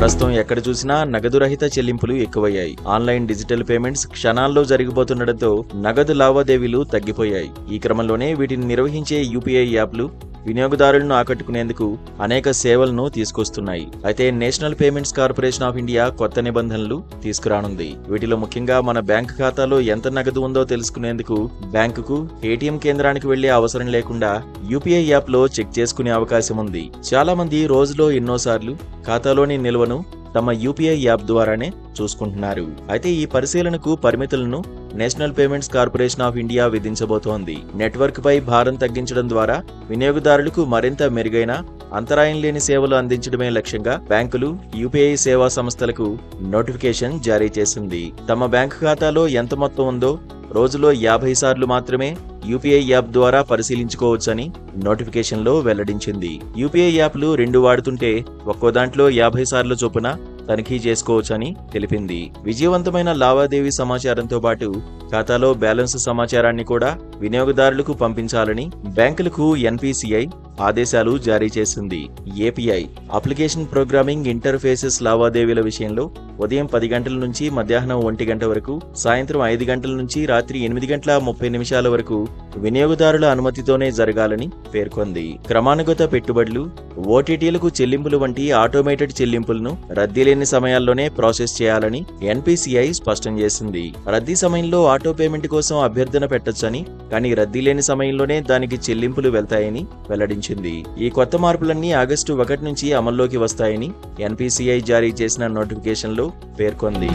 ప్రస్తుతం ఎక్కడ చూసినా నగదు రహిత చెల్లింపులు ఎక్కువయ్యాయి. ఆన్లైన్ డిజిటల్ పేమెంట్స్ క్షణాల్లో జరిగిపోతుండటంతో నగదు లావాదేవీలు తగ్గిపోయాయి. ఈ క్రమంలోనే వీటిని నిర్వహించే యూపీఐ యాప్లు వినియోగదారులను ఆకట్టుకునేందుకు అనేక సేవలను తీసుకొస్తున్నాయి. అయితే national Payments Corporation of India కొత్త నిబంధనలు తీసుకురానుంది. వీటిలో ముఖ్యంగా మన బ్యాంక్ ఖాతాలో ఎంత నగదు ఉందో తెలుసుకునేందుకు బ్యాంకుకు, ఏటీఎం కేంద్రానికి వెళ్లే అవసరం లేకుండా యూపీఐ యాప్ లో చెక్ చేసుకునే అవకాశం ఉంది. చాలా మంది రోజులో ఎన్నోసార్లు ఖాతాలోని నిల్వను తమ యూపీఐ యాప్ ద్వారానే చూసుకుంటున్నారు. అయితే ఈ పరిశీలనకు పరిమితులను National Payments Corporation of India విధించబోతోంది. నెట్వర్క్ పై భారం తగ్గించడం ద్వారా వినియోగదారులకు మరింత మెరుగైన, అంతరాయం లేని సేవలు అందించడమే లక్ష్యంగా బ్యాంకులు, యూపీఐ సేవా సంస్థలకు నోటిఫికేషన్ జారీ చేసింది. తమ బ్యాంకు ఖాతాలో ఎంత మొత్తం ఉందో రోజులో 50 సార్లు మాత్రమే యూపీఐ యాప్ ద్వారా పరిశీలించుకోవచ్చని నోటిఫికేషన్లో వెల్లడించింది. యూపీఐ యాప్లు 2 వాడుతుంటే ఒక్కో దాంట్లో 50 సార్లు చొప్పున తనిఖీ చేసుకోవచ్చని తెలిపింది. విజయవంతమైన లావాదేవీ సమాచారంతో పాటు ఖాతాలో బ్యాలెన్స్ సమాచారాన్ని కూడా వినియోగదారులకు పంపించాలని బ్యాంకులకు ఎన్పీసీఐ ఆదేశాలు జారీ చేసింది. ఏపీఐ అప్లికేషన్ ప్రోగ్రామింగ్ ఇంటర్ఫేసెస్ లావాదేవీల విషయంలో ఉదయం 10 గంటల నుంచి మధ్యాహ్నం 1 గంట వరకు, సాయంత్రం 5 గంటల నుంచి రాత్రి 8:30 వరకు వినియోగదారుల అనుమతితోనే జరగాలని పేర్కొంది. క్రమానుగత పెట్టుబడులు, ఓటీటీలకు చెల్లింపులు వంటి ఆటోమేటెడ్ చెల్లింపులను రద్దీ లేని సమయాల్లోనే ప్రాసెస్ చేయాలని ఎన్పీసీఐ స్పష్టం చేసింది. రద్దీ సమయంలో ఆటో పేమెంట్ కోసం అభ్యర్థన పెట్టొచ్చని, కానీ రద్దీ లేని సమయంలోనే దానికి చెల్లింపులు వెళ్తాయని వెల్లడించింది. ఈ కొత్త మార్పులన్నీ ఆగస్టు 1 నుంచి అమల్లోకి వస్తాయని ఎన్పీసీఐ జారీ చేసిన నోటిఫికేషన్లో పేర్కొంది.